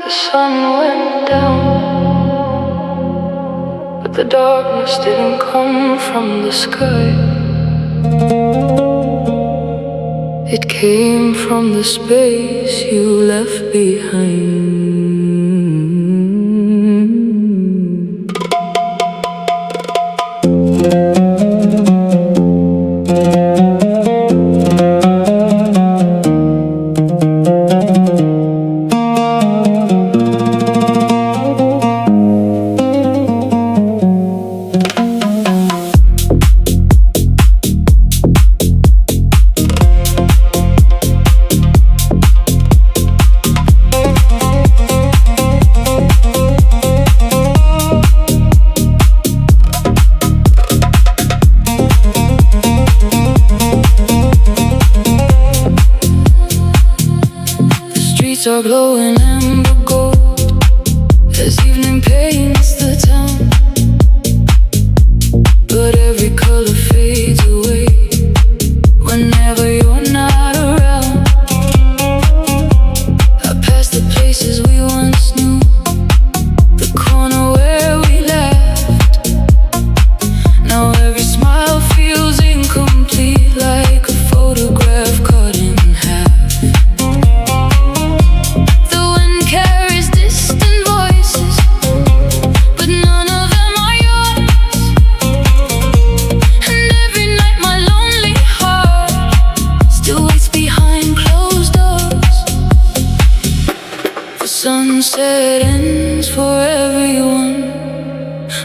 The sun went down, but the darkness didn't come from the sky. It came from the space you left behind. Are glowing amber gold as evening paints the town, but every color fades away whenever you're not around. I pass the places we once knew, the corner where we laughed. Now every smile feels incomplete, like a photograph cut in half. Sunset ends for everyone,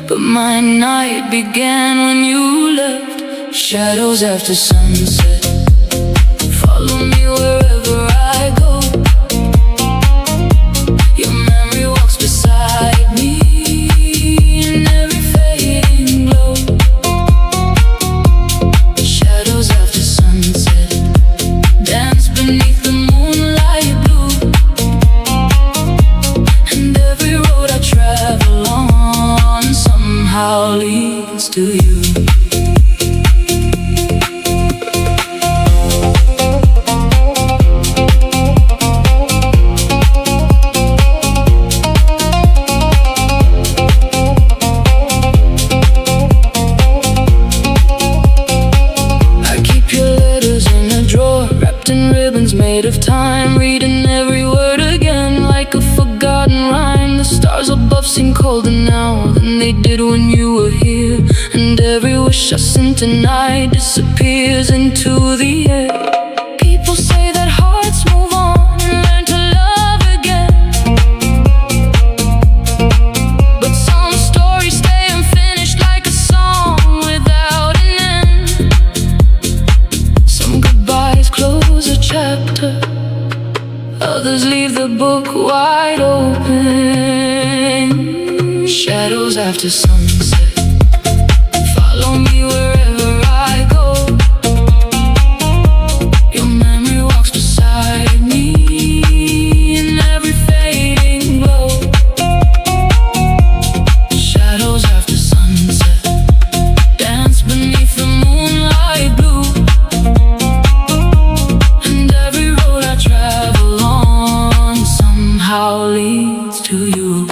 but my night began when you left. Shadows after sunset follow me wherever I go. Your memory walks beside me in every fading glow. Shadows after sunset dance beneath the moonlight blue. Travel on somehow leads to you. I keep your letters in a drawer, wrapped in ribbons made of time, reading every word again like a forgotten rhyme. The stars above seem colder now than they did when you were here, and every wish I sent tonight disappears into the air. People say that hearts move on and learn to love again, but some stories stay unfinished like a song without an end. Some goodbyes close a chapter, others leave the book wide open. Shadows after sunset follow me wherever I go. Your memory walks beside me in every fading glow. Shadows after sunset dance beneath the moonlight blue, and every road I travel on somehow leads to you.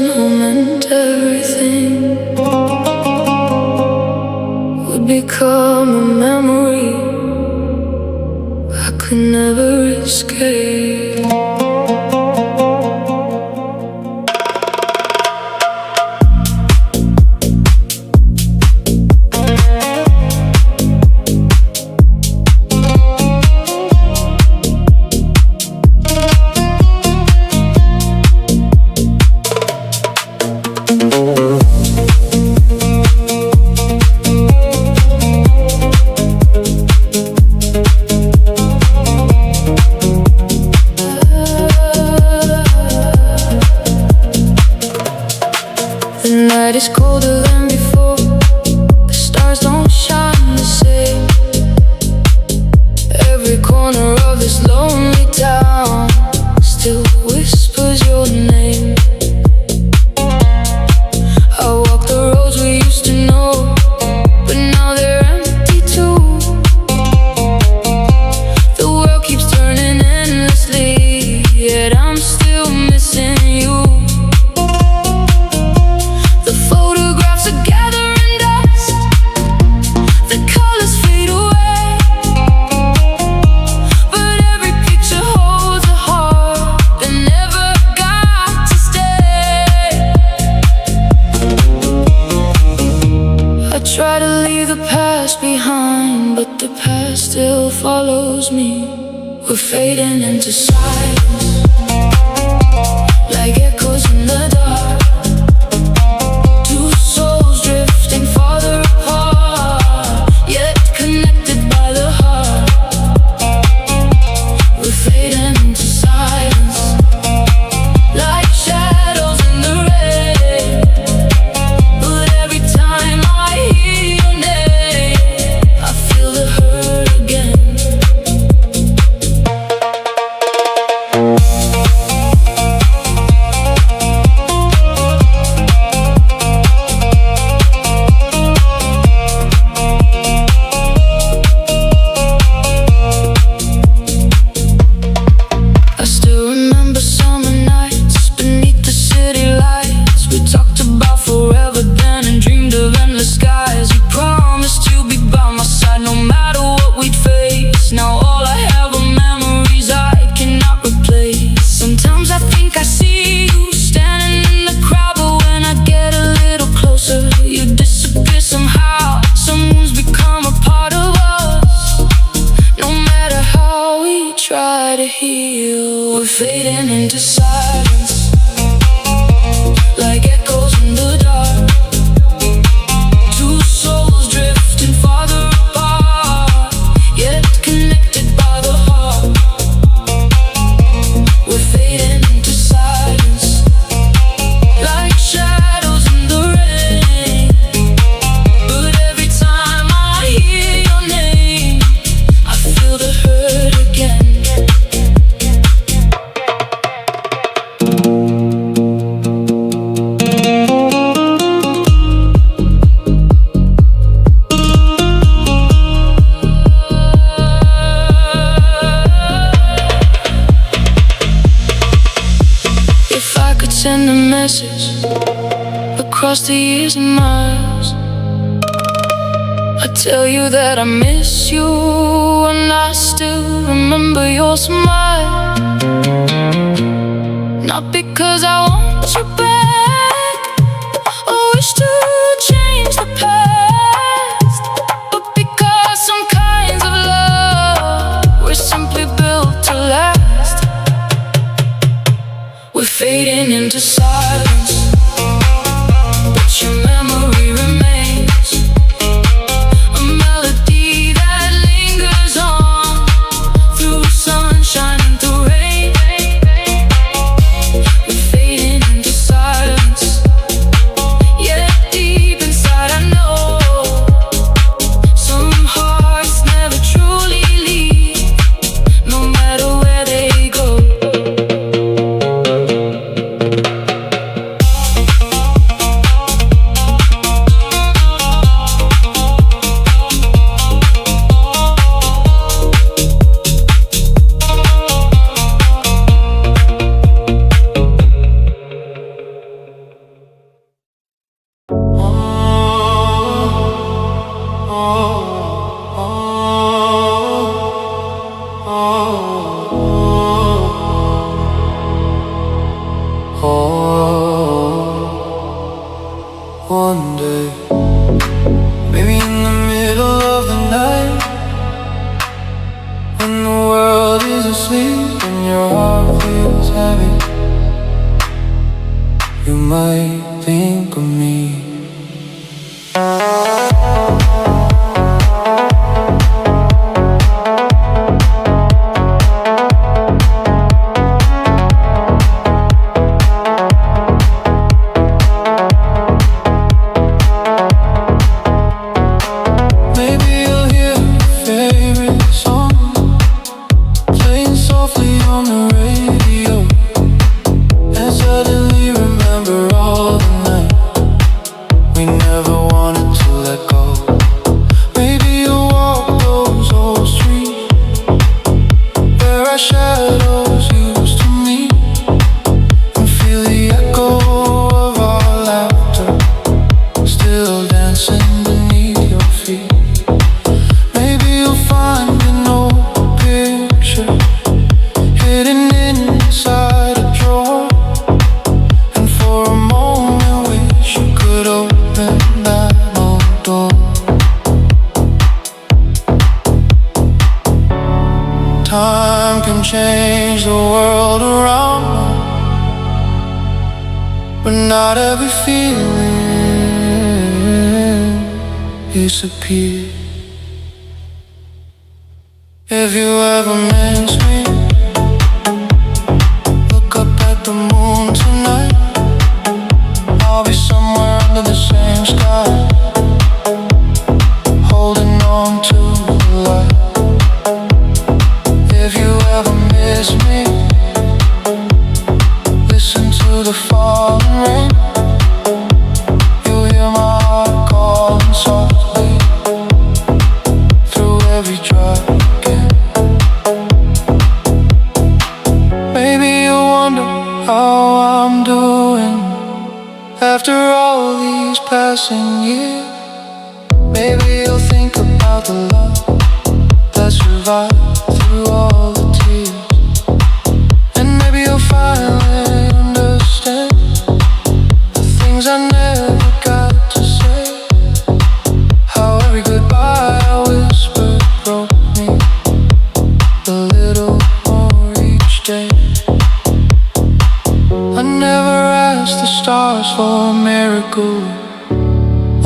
person who meant everything would become a memory I could never escape. The night is colder than before. The stars don't shine the same. Every corner of this lonely town still whispers your name. I walk the roads we used to know, but now they're empty too. The world keeps turning endlessly, yet I'm still missing you. The photographs are gathering dust, the colors fade away, but every picture holds a heart that never got to stay. I try to leave the past behind, but the past still follows me. We're fading into silence, like echoes in the dark. Two souls drifting farther apart, yet connected by the heart. We're fading into silence, like shadows in the rain. But every time I hear your name, I feel the hurt again. I still remember summer nights beneath the city lights. We talked about forever then and dreamed of endless skies. You promised you'd be by my side no matter what we'd face. Now all I have are memories I cannot replace. Sometimes I think I see you standing in the crowd, but when I get a little closer, you disappear somehow. Someone's become a part of us. No matter how we try to heal, we're fading into silence, like echoes in the dark. Two souls drifting farther apart, yet connected by the heart. We're fading into silence, like shadows in the rain. But every time I hear your name, I feel the hurt again. If I could send a message across the years and miles, I'd tell you that I miss you, and I still remember your smile. Not because I want you back or wish to change the past, but because some kinds of love were simply built to last. We're fading into silence, but your memory remains, a melody that lingers on through sunshine and through rain. We're fading one day. Maybe in the middle of the night, when the world is asleep and your heart feels heavy, you might think of me. Time can change the world around me, but not every feeling disappears. If you ever miss me, look up at the moon tonight. I'll be somewhere under the same sky, holding on to the light. If you ever miss me, listen to the falling rain. You'll hear my heart calling softly through every dry again. Maybe you wonder how I'm doing after all these passing years. Maybe you'll think about the love that survived through all the tears, and maybe you'll finally understand the things I never got to say. How every goodbye I whispered broke me a little more each day. I never asked the stars for a miracle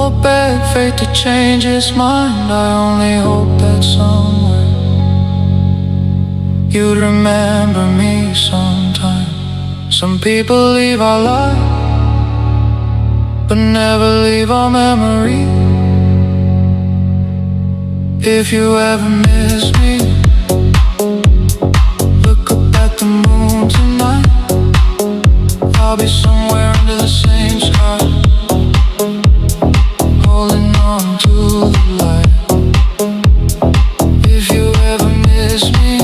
or beg fate to change its mind. I only hope that somewhere you'd remember me sometime. Some people leave our life, but never leave our memory. If you ever miss me, look up at the moon tonight. I'll be somewhere under the same sky, holding on to the light. If you ever miss me,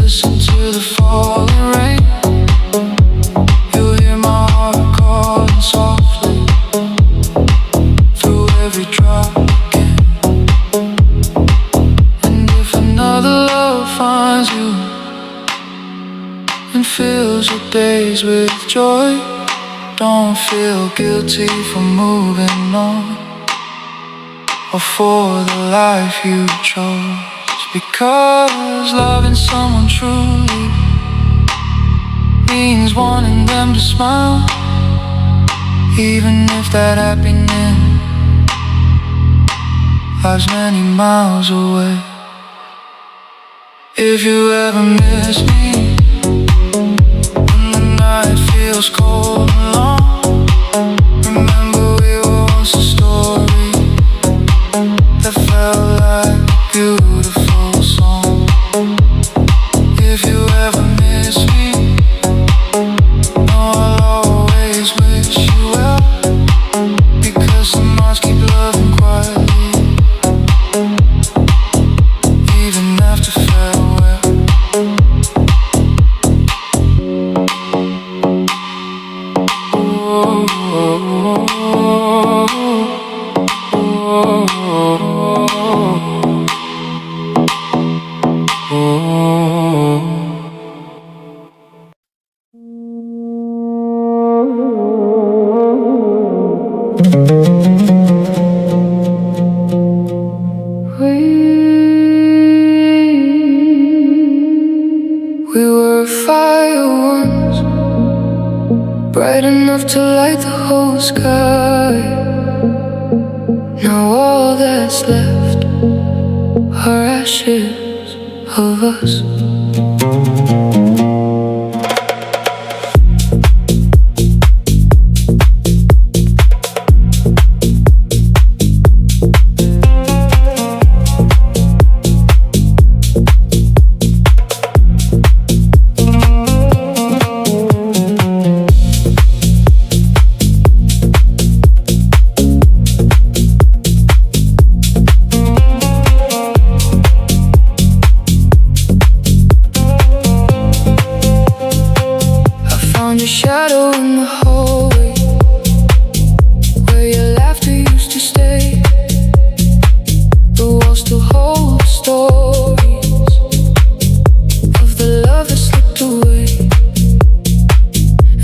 listen to the falling rain. You'll hear my heart calling softly through every drop again. And if another love finds you and fills your days with joy, don't feel guilty for moving on or for the life you chose. Because loving someone truly means wanting them to smile, even if that happiness lies many miles away. If you ever miss me, when the night feels cold and long, remember we were once a story that felt like a beautiful song. If you ever miss me, know I'll always wish you well, because some hearts keep loving quietly even after farewell. enough to light the whole sky. Now all that's left are ashes of us. Found your shadow in the hallway, where your laughter used to stay. The walls still hold stories of the love that slipped away.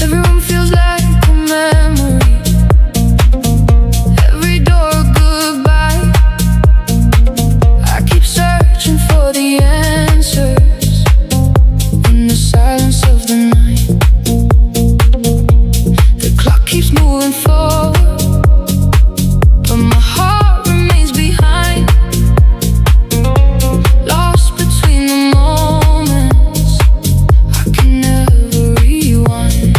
Every room feels like a memory, every door a goodbye. I keep searching for the answers in the silence of the night. Keeps moving forward, but my heart remains behind, lost between the moments. I can never rewind.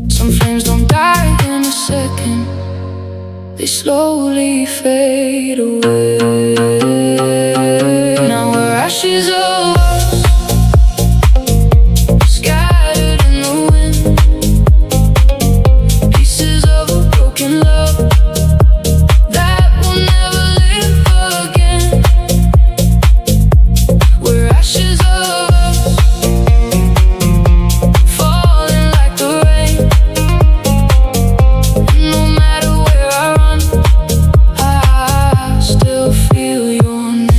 Some flames don't die in a second, they slowly fade away. Now we're ashes of us, scattered in the wind. Love that will never live again. We're ashes of us, falling like the rain. And no matter where I run, I still feel your name.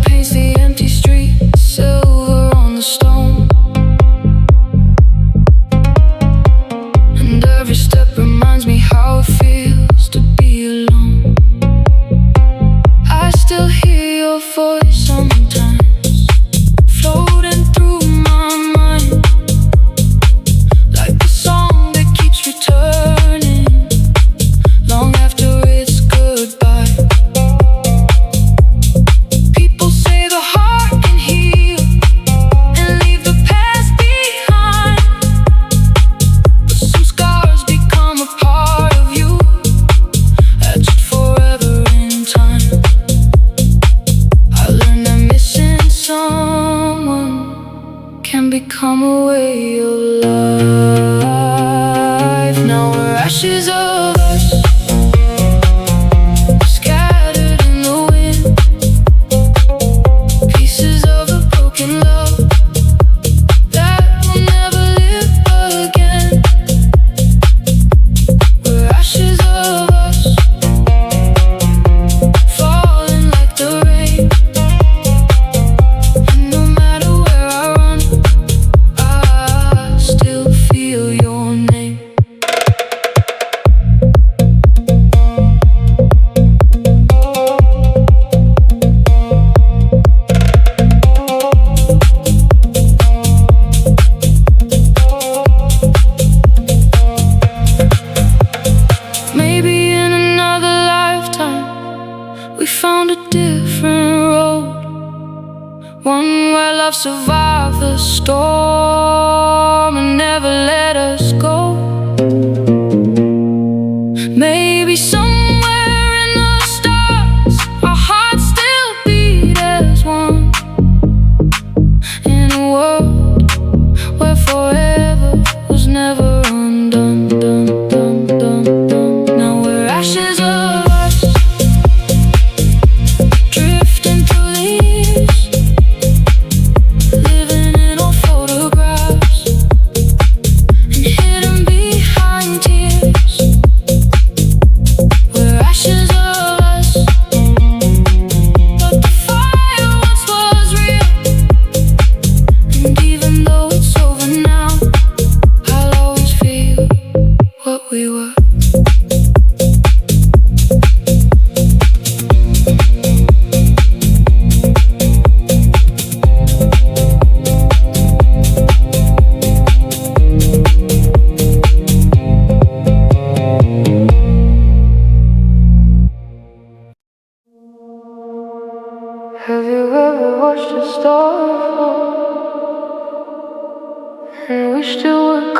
Paints the empty street, silver on the stone. And every step reminds me how it feels to be alone. I still hear your voice sometimes, floating through my mind, like a song that keeps returning long after it's goodbye. Become a way of life. Now we're ashes of us, scattered in the wind. Pieces of a broken love that will never live again. We're ashes of us, falling like the rain. And no matter where I run, still feel your name. Maybe in another lifetime we found a different road, one where love survived the storm and never let us go. Maybe somewhere in the stars our hearts still beat as one, in a world where forever was never undone. Now we're ashes of us, drifting through the years, living in old photographs, and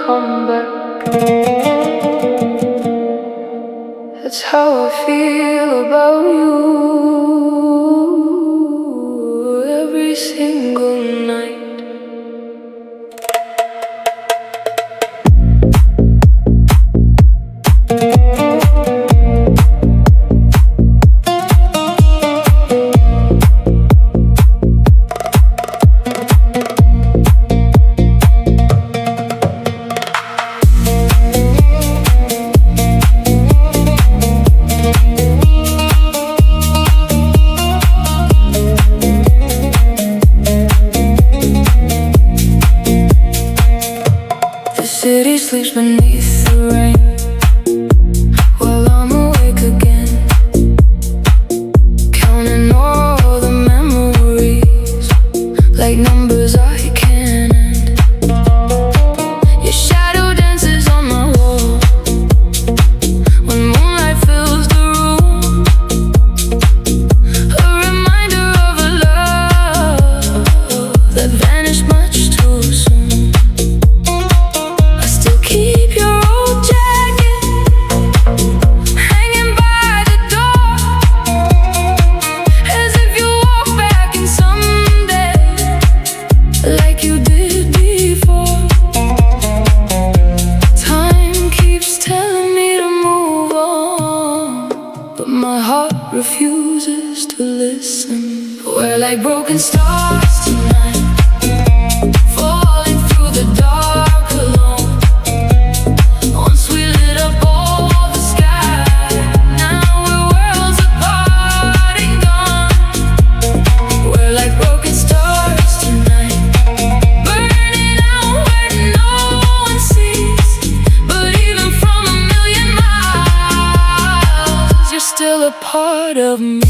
come back. That's how I feel about you every single night. City sleeps beneath the rain while I'm awake again, counting all the memories like numbers I can't end. Your shadow dances on my wall when moonlight fills the room, a reminder of a love that vanished much too soon. Keep your old jacket hanging by the door, as if you walk back in someday, like you did before. Time keeps telling me to move on, but my heart refuses to listen. We're like broken stars tonight, falling through the dark alone. Still a part of me.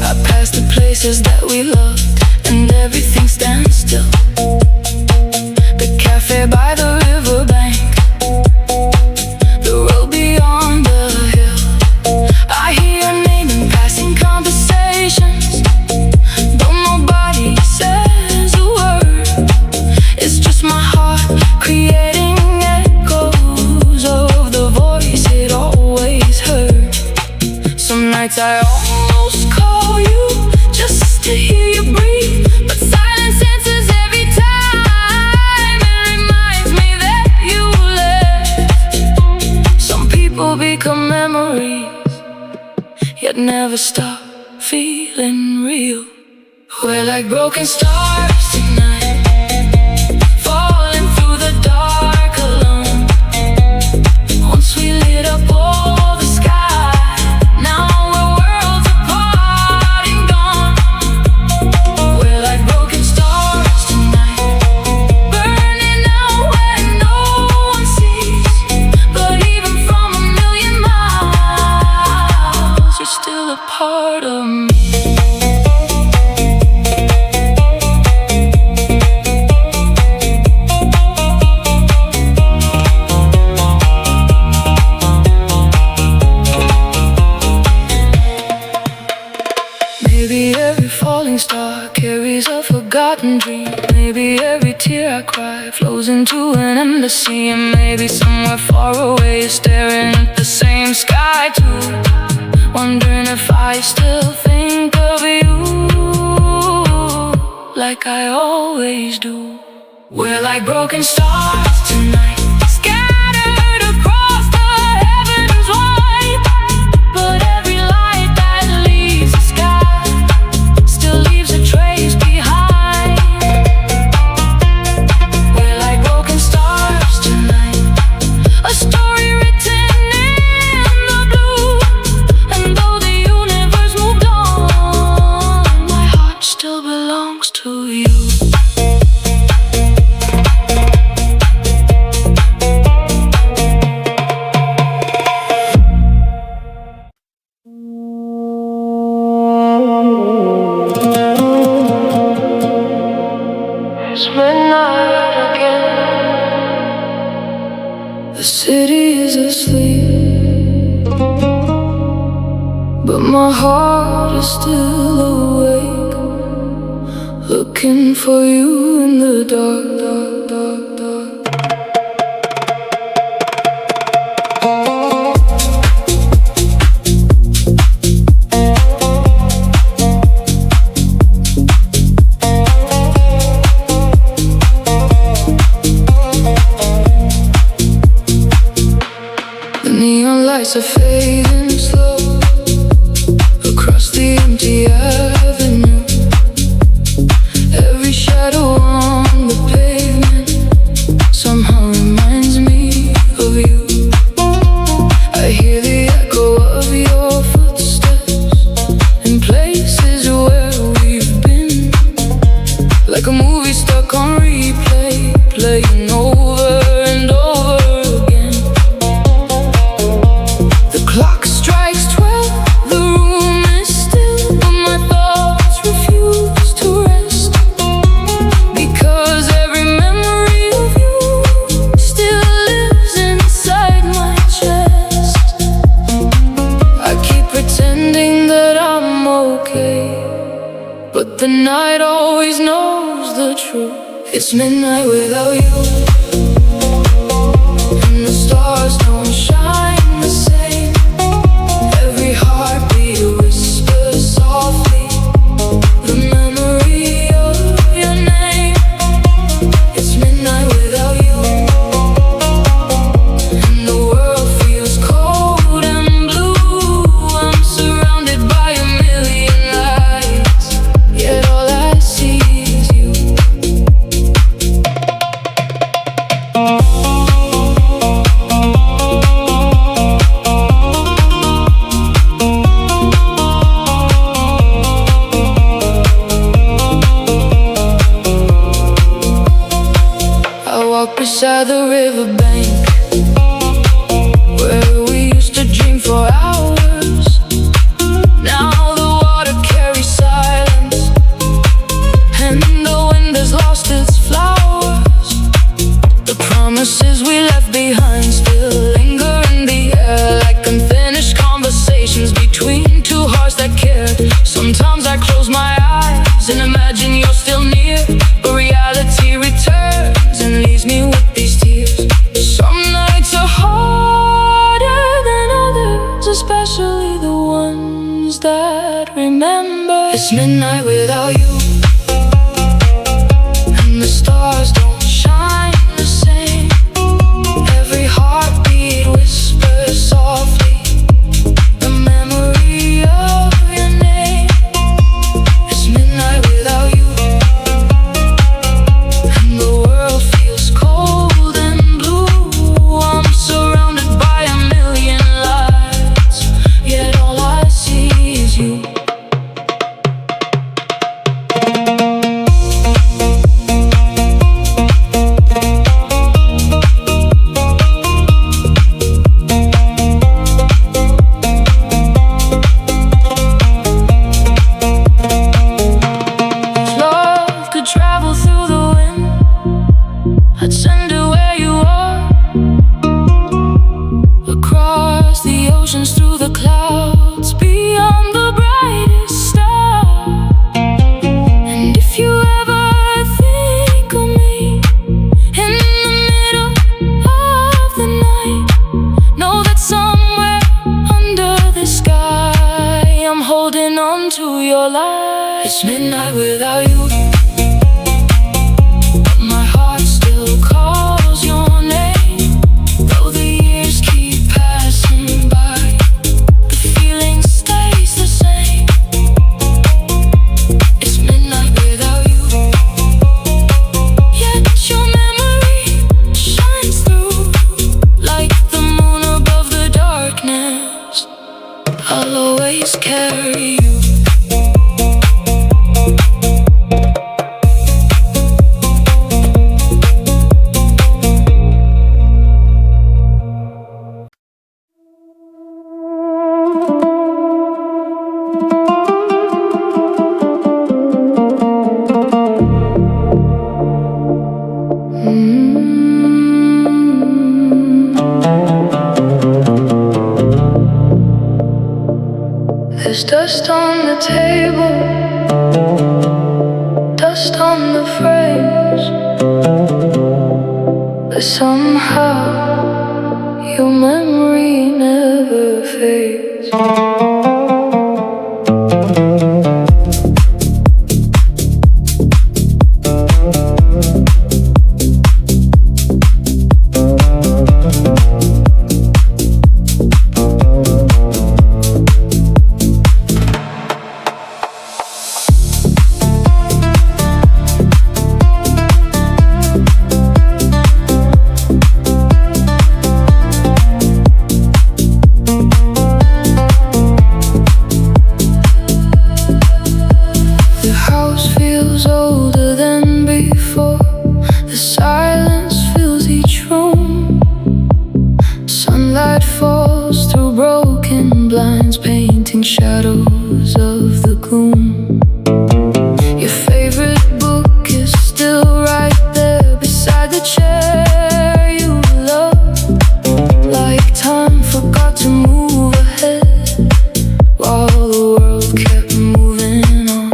I pass the places that we loved and everything stands still. The cafe by the riverbank, the road beyond the hill. I hear your name in passing conversations, though nobody says a word. It's just my heart creating echoes of the voice it always heard. Some nights I almost call you just to hear you breathe, but silence answers every time. It reminds me that you left. Some people become memories, yet never stop feeling real. We're like broken stars tonight, falling through the dark alone. Once we lit up all the sky, now we're worlds apart and gone. We're like broken stars tonight, burning out where no one sees. But even from a million miles, you're still a part of me. Maybe every falling star carries a forgotten dream. Maybe every tear I cry flows into an endless sea. And maybe somewhere far away, staring at the same sky too, wondering if I still think of you like I always do. We're like broken stars tonight, scattered across the heavens wide. But every light that leaves the sky still leaves a trace behind. We're like broken stars tonight, a story written in the blue. And though the universe moved on, my heart still belongs to you. The city is asleep, but my heart is still awake, looking for you in the dark, dark, dark, dark. Neon lights are fading slow across the empty avenue. Every shadow on the pavement somehow reminds me of you. I hear the echo of your footsteps in places where we've been, like a movie stuck on replay, playing over and over. Clock strikes 12, the room is still, but my thoughts refuse to rest, because every memory of you still lives inside my chest. I keep pretending that I'm okay, but the night always knows the truth. It's midnight without you, and the stars don't shine the same. Every heartbeat whispers softly the memory of your name. It's midnight without you, and the world feels cold and blue. I'm surrounded by a million lights, yet all I see is you. I walk beside the riverbank where we used to dream for hours. Now the water carries silence, and the wind has lost its flowers. The promises we left behind still linger in the air, like unfinished conversations between two hearts that cared. Sometimes I close my eyes and imagine you're still near, but reality returns and leaves me with these tears. Some nights are harder than others, especially the ones that remember. It's midnight without you, and the stars don't shine the same. Every heartbeat whispers softly the memory of your name. It's midnight without you, and the world feels cold and blue. I'm surrounded by a million lights, yet all I see is you. If love could travel through the wind, I'd send it where you are, across the oceans, through the clouds, beyond the brightest star. And if you ever think of me in the middle of the night, know that somewhere under the sky I'm holding on to your light. It's midnight without you, but my heart still calls your name. Though the years keep passing by, the feeling stays the same. It's midnight without you, yet your memory shines through like the moon above the darkness. I'll always carry you. Somehow your memory never fades. Older than before, the silence fills each room. Sunlight falls through broken blinds, painting shadows of the gloom. Your favorite book is still right there beside the chair you love, like time forgot to move ahead while the world kept moving on.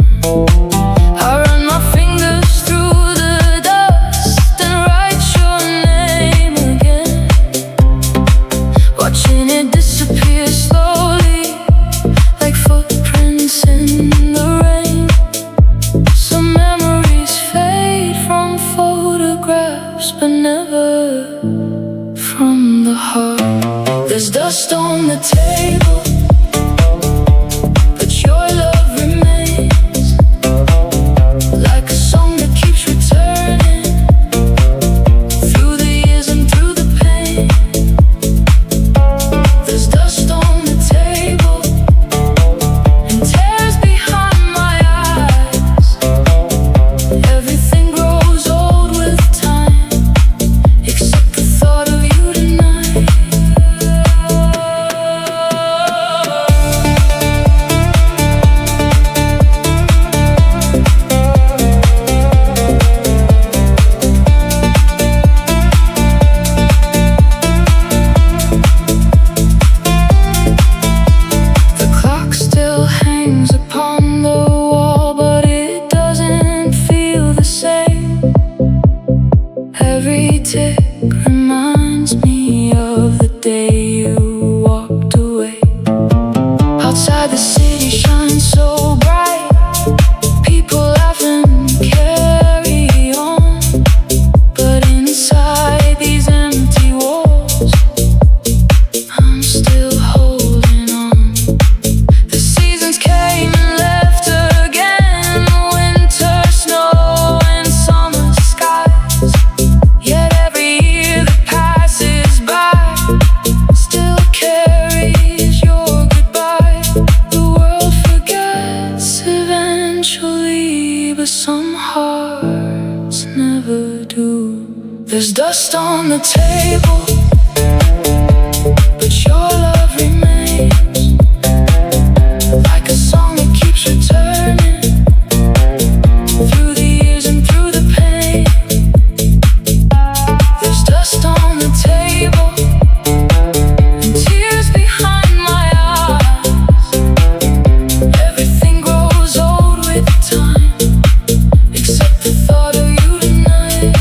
But never from the heart. There's dust on the table, but your love remains, like a song that keeps returning through the years and through the pain. There's dust on the table and tears behind my eyes. Everything grows old with time, except the thought of you tonight. The clock still hangs upon the wall, but it doesn't feel the same. Every tick reminds me of the day you walked away. Outside the city shines so bright, people laugh and carry on, but inside these empty walls, I'm still holding on. The seasons came and left again, winter, snow and summer skies. Yet every year that passes by still carries your goodbye. The world forgets eventually, but some hearts never do. There's dust on the table, but your love remains, like a song that keeps returning through the years and through the pain. There's dust on the table and tears behind my eyes. Everything grows old with time, except the thought of you tonight.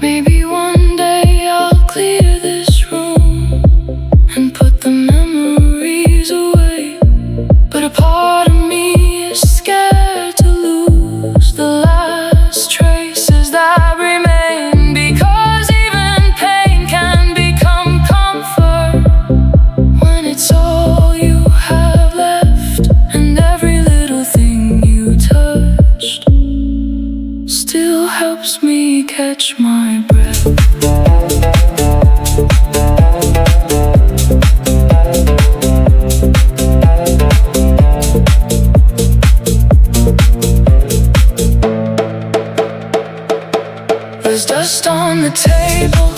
Maybe one day I'll clear this room and put the memories away, but a part of me is scared to lose the last traces that remain, because even pain can become comfort when it's all you have left, and every little thing you touched still helps me catch my breath. There's dust on the table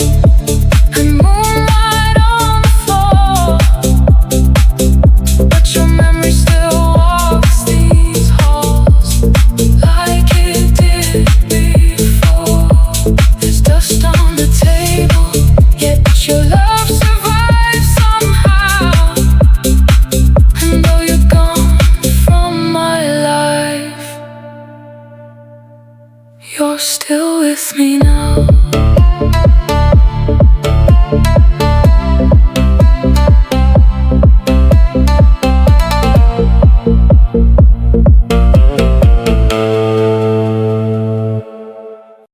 and moonlight on the floor, but your memory still walks these halls like it did before. now.